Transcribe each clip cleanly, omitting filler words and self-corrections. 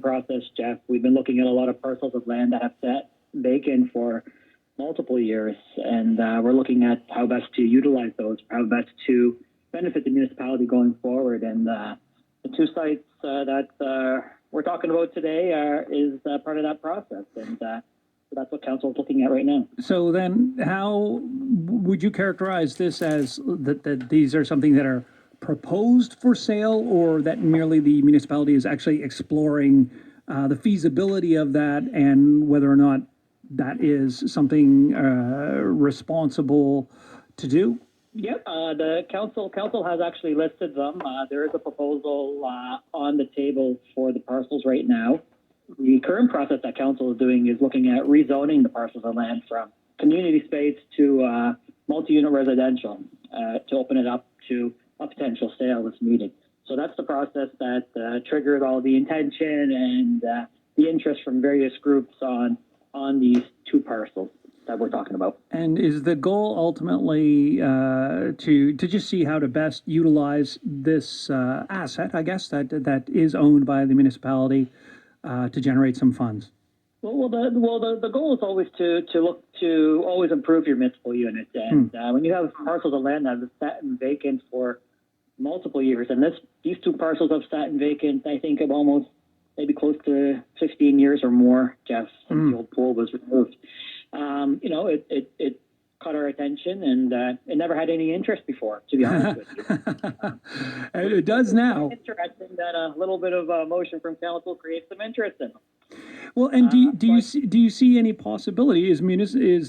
process, Jeff. We've been looking at a lot of parcels of land that have sat vacant for multiple years, and we're looking at how best to utilize those, how best to benefit the municipality going forward. And the two sites that we're talking about today is part of that process, and so that's what council is looking at right now. So then, how would you characterize this as that these are something that are proposed for sale, or that merely the municipality is actually exploring the feasibility of that and whether or not that is something responsible to do? Yep, the council has actually listed them. There is a proposal on the table for the parcels right now. The current process that council is doing is looking at rezoning the parcels of land from community space to multi-unit residential to open it up to a potential sale this meeting. So that's the process that triggered all the intention and the interest from various groups on these two parcels that we're talking about. And is the goal ultimately to just see how to best utilize this asset, I guess, that is owned by the municipality to generate some funds? Well, the goal is always to look to always improve your municipal unit. And when you have parcels of land that have sat vacant for multiple years, and these two parcels have sat vacant, I think, of almost maybe close to 15 years or more, Jeff, since the old pool was removed. It caught our attention, and it never had any interest before, to be honest with you. It does now. It's interesting that a little bit of motion from council creates some interest in them. Well, and do you see any possibility? Is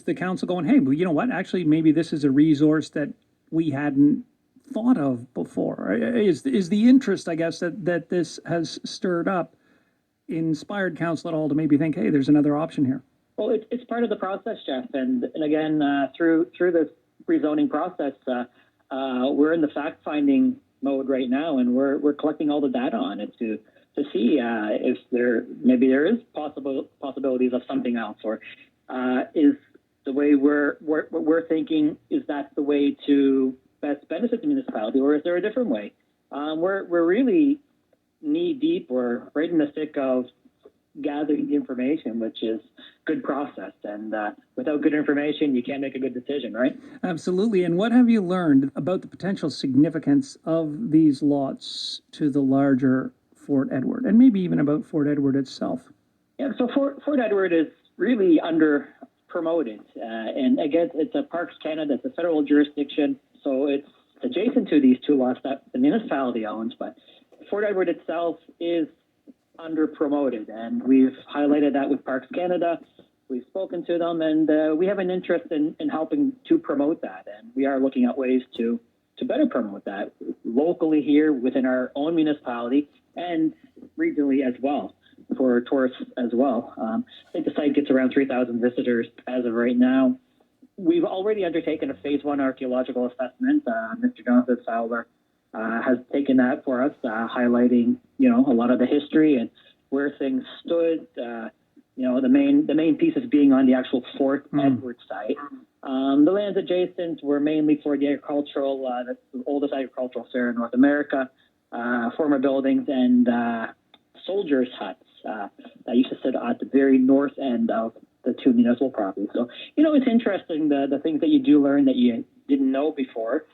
the council going, hey, well, you know what? Actually, maybe this is a resource that we hadn't thought of before. Is the interest, I guess, that this has stirred up, inspired council at all to maybe think, hey, there's another option here? Well, it's part of the process, Jeff, and again, through this rezoning process, we're in the fact-finding mode right now, and we're collecting all the data on it to see if there is possibilities of something else, or is the way we're thinking, is that the way to best benefit the municipality, or is there a different way? We're really knee deep. We're right in the thick of gathering the information, which is good process, and without good information you can't make a good decision, right? Absolutely. And what have you learned about the potential significance of these lots to the larger Fort Edward, and maybe even about Fort Edward itself? Yeah, so Fort Edward is really under promoted, and again, it's a Parks Canada, it's a federal jurisdiction, so it's adjacent to these two lots that the municipality owns, but Fort Edward itself is under promoted, and we've highlighted that with Parks Canada. We've spoken to them, and we have an interest in helping to promote that, and we are looking at ways to better promote that locally here within our own municipality and regionally as well for tourists as well. I think the site gets around 3,000 visitors as of right now. We've already undertaken a phase 1 archaeological assessment. Mr. Jonathan Fowler has taken that for us, highlighting, a lot of the history and where things stood. The main pieces being on the actual Fort Edward site. The lands adjacent were mainly for the agricultural, that's the oldest agricultural fair in North America, former buildings and soldiers' huts that used to sit at the very north end of the two municipal properties. So, it's interesting the things that you do learn that you didn't know before.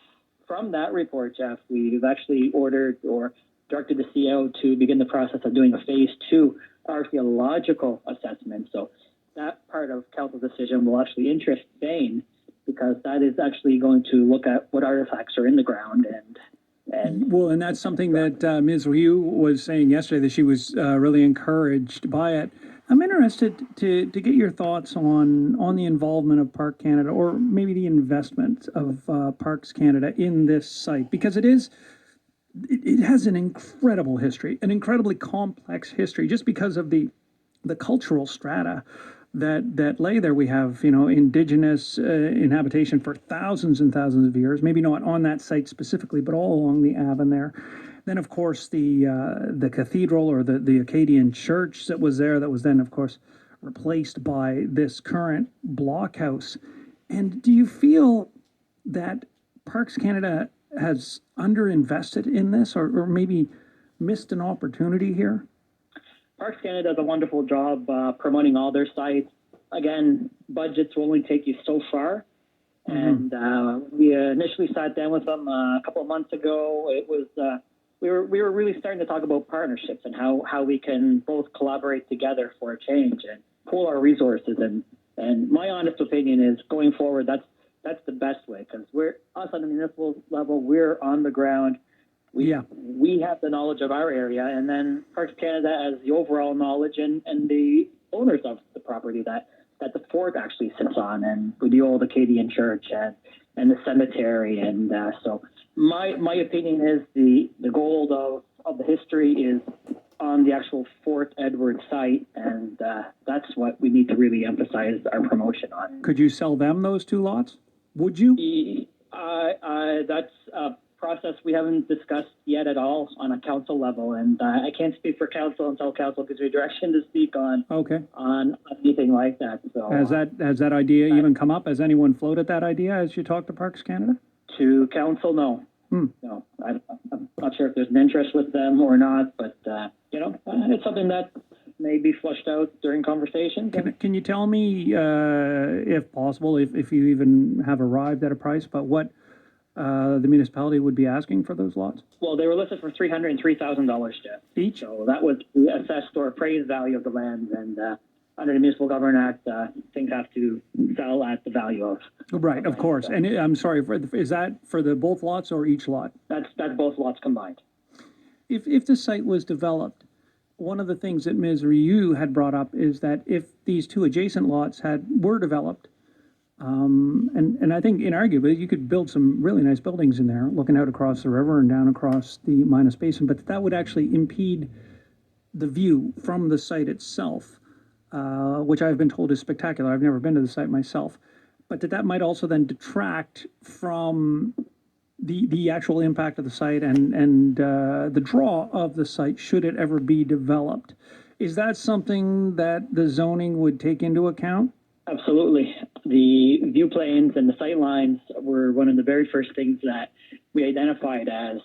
From that report, Jeff, we've actually ordered or directed the CO to begin the process of doing a phase 2 archaeological assessment. So that part of council's decision will actually interest Bain, because that is actually going to look at what artifacts are in the ground and that's something that Ms. Ryu was saying yesterday, that she was really encouraged by it. I'm interested to get your thoughts on the involvement of Park Canada, or maybe the investment of Parks Canada in this site, because it has an incredible history, an incredibly complex history, just because of the cultural strata that lay there. We have, indigenous inhabitation for thousands and thousands of years, maybe not on that site specifically, but all along the Avon there. Then, of course, the cathedral, or the Acadian church that was there, that was then, of course, replaced by this current blockhouse. And do you feel that Parks Canada has underinvested in this, or maybe missed an opportunity here? Parks Canada does a wonderful job promoting all their sites. Again, budgets will only take you so far. And we initially sat down with them a couple of months ago. It was we were really starting to talk about partnerships and how we can both collaborate together for a change and pool our resources. And my honest opinion is going forward, that's the best way, because we're us on the municipal level, we're on the ground. We have the knowledge of our area, and then Parks Canada has the overall knowledge and the owners of the property that the fort actually sits on, and with the old Acadian church and the cemetery. And so my opinion is the gold of the history is on the actual Fort Edward site, and that's what we need to really emphasize our promotion on. Could you sell them those 2 lots? Would you? That's a process we haven't discussed yet at all on a council level, and I can't speak for council until council gives me direction to speak on anything like that. So has that idea even come up? Has anyone floated that idea as you talk to Parks Canada? To council, no. No, I'm not sure if there's an interest with them or not, but it's something that may be flushed out during conversations. Can you tell me, if possible, if you even have arrived at a price, but what the municipality would be asking for those lots? Well, they were listed for $303,000, Jeff. Each? So that was the assessed or appraised value of the land, and under the Municipal Government Act, things have to sell at the value of. Right, of course. And I'm sorry, is that for the both lots or each lot? That's both lots combined. If the site was developed, one of the things that Ms. Ryu had brought up is that if these 2 adjacent lots were developed, and I think inarguably you could build some really nice buildings in there, looking out across the river and down across the Minas Basin, but that would actually impede the view from the site itself, which I've been told is spectacular. I've never been to the site myself, but that might also then detract from the actual impact of the site and the draw of the site should it ever be developed. Is that something that the zoning would take into account? Absolutely. The view planes and the sight lines were one of the very first things that we identified as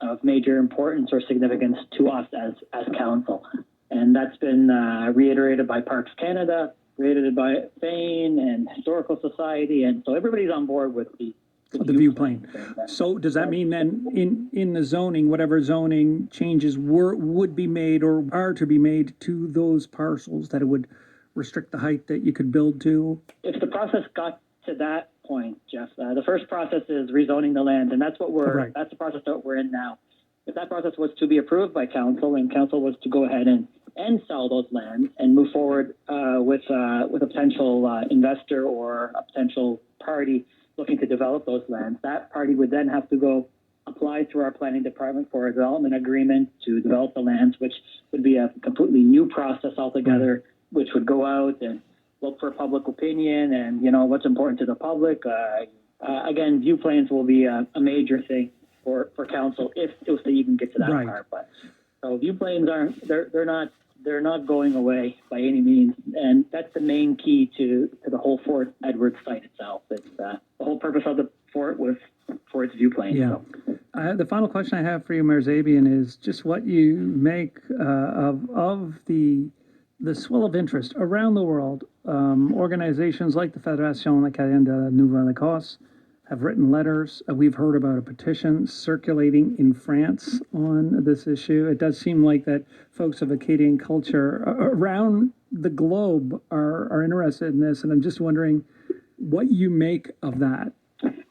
of major importance or significance to us as council. And that's been reiterated by Parks Canada, reiterated by Fane and Historical Society. And so everybody's on board with the view plane. So does that mean then in the zoning, whatever zoning changes would be made or are to be made to those parcels, that it would restrict the height that you could build to? If the process got to that point, Jeff, the first process is rezoning the land, and that's what that's the process that we're in now. If that process was to be approved by council and council was to go ahead and sell those lands and move forward with a potential investor or a potential party looking to develop those lands, that party would then have to go apply through our planning department for a development agreement to develop the lands, which would be a completely new process altogether, which would go out and look for public opinion and, what's important to the public. Again, view planes will be a major thing for council if they even get to that part. But so view planes they're not going away by any means, and that's the main key to the whole Fort Edward site itself. It's the whole purpose of the fort was for its view plane. Yeah. So. The final question I have for you, Mayor Zebian, is just what you make of the swell of interest around the world. Organizations like the Fédération Acadienne de la Nouvelle-Écosse have written letters. We've heard about a petition circulating in France on this issue. It does seem like that folks of Acadian culture around the globe are interested in this, and I'm just wondering what you make of that.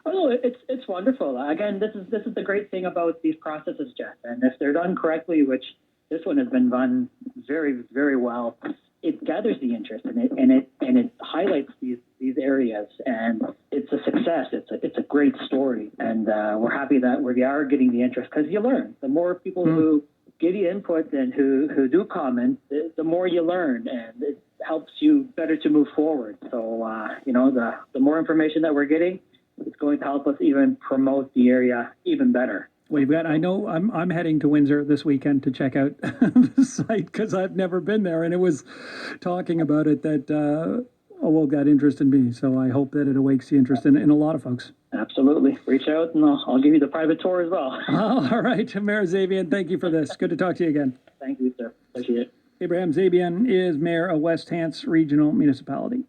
Oh, it's wonderful. Again, this is the great thing about these processes, Jeff. And if they're done correctly, which this one has been done very, very well, it gathers the interest and it highlights these areas, and it's a success. It's a great story, and we're happy that we are getting the interest, because you learn. The more people who give you input and who do comment, the more you learn, and it helps you better to move forward. So the more information that we're getting, it's going to help us even promote the area even better. I know I'm heading to Windsor this weekend to check out the site, because I've never been there, and it was talking about it that got interest in me. So I hope that it awakes the interest in a lot of folks. Absolutely. Reach out and I'll give you the private tour as well. All right. Mayor Zebian, thank you for this. Good to talk to you again. Thank you, sir. Appreciate it. Abraham Zebian is mayor of West Hants Regional Municipality.